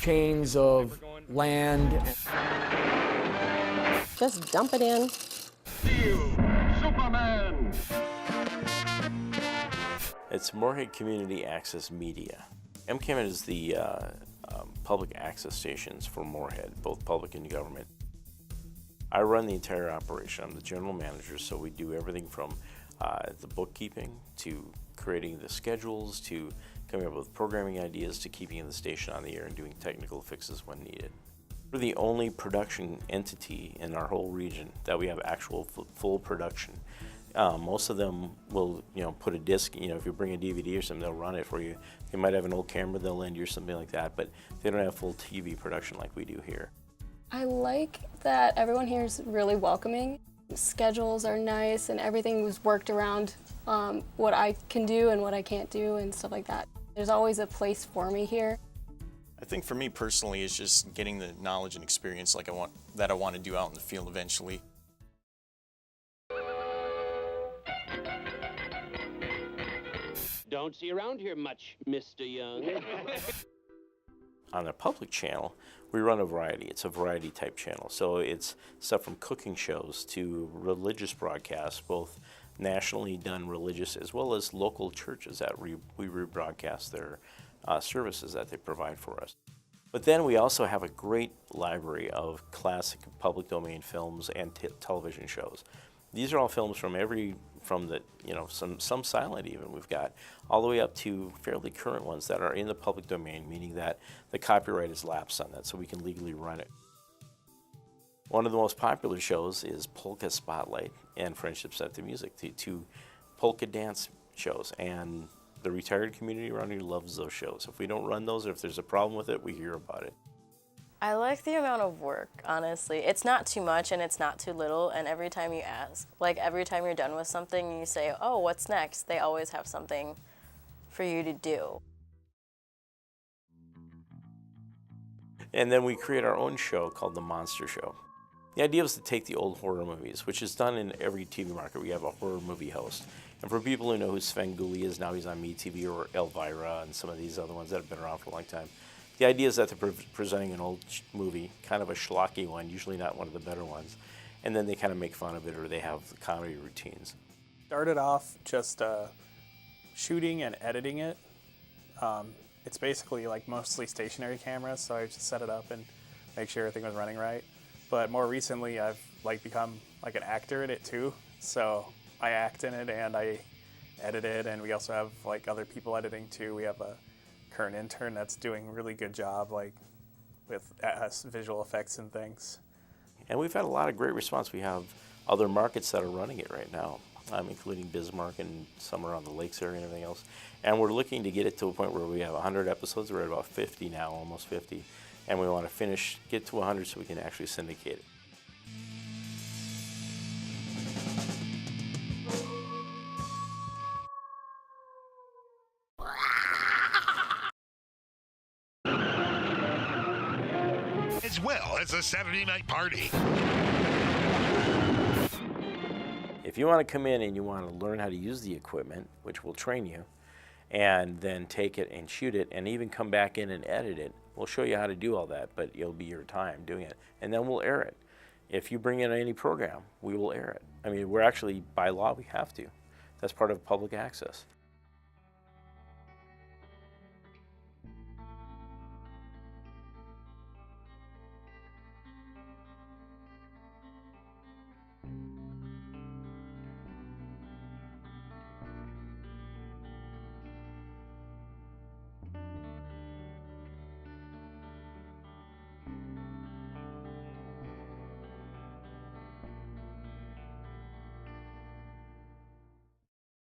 chains of land. Just dump it in. Steel, Superman! It's Moorhead Community Access Media. MCAM is the public access stations for Moorhead, both public and government. I run the entire operation. I'm the general manager, so we do everything from the bookkeeping to creating the schedules to coming up with programming ideas to keeping the station on the air and doing technical fixes when needed. We're the only production entity in our whole region that we have actual full production. Most of them will, put a disc, if you bring a DVD or something, they'll run it for you. They might have an old camera they'll lend you or something like that, but they don't have full TV production like we do here. I like that everyone here is really welcoming. Schedules are nice and everything was worked around what I can do and what I can't do and stuff like that. There's always a place for me here. I think for me personally, it's just getting the knowledge and experience I want to do out in the field eventually. Don't see around here much, Mr. Young. On the public channel, we run a variety. It's a variety type channel. So it's stuff from cooking shows to religious broadcasts, both nationally done religious as well as local churches that we rebroadcast their services that they provide for us. But then we also have a great library of classic public domain films and television shows. These are all films from some silent even we've got, all the way up to fairly current ones that are in the public domain, meaning that the copyright is lapsed on that, so we can legally run it. One of the most popular shows is Polka Spotlight and Friendship Set to Music, the two polka dance shows, and the retired community around here loves those shows. If we don't run those, or if there's a problem with it, we hear about it. I like the amount of work, honestly. It's not too much and it's not too little, and every time you ask, every time you're done with something, you say, oh, what's next? They always have something for you to do. And then we create our own show called The Monster Show. The idea was to take the old horror movies, which is done in every TV market. We have a horror movie host. And for people who know who Sven Gulli is, now he's on MeTV, or Elvira and some of these other ones that have been around for a long time. The idea is that they're presenting an old movie, kind of a schlocky one, usually not one of the better ones, and then they kind of make fun of it, or they have comedy routines. Started off just shooting and editing it. It's basically mostly stationary cameras, so I just set it up and make sure everything was running right. But more recently, I've become an actor in it too. So I act in it and I edit it, and we also have other people editing too. We have a current intern that's doing a really good job with visual effects and things. And we've had a lot of great response. We have other markets that are running it right now, including Bismarck and some around the lakes area and everything else. And we're looking to get it to a point where we have 100 episodes. We're at about 50 now, almost 50. And we want to get to 100 so we can actually syndicate it. As well as a Saturday night party. If you want to come in and you want to learn how to use the equipment, which will train you, and then take it and shoot it and even come back in and edit it, we'll show you how to do all that, but it'll be your time doing it. And then we'll air it. If you bring in any program, we will air it. We're actually, by law, we have to. That's part of public access.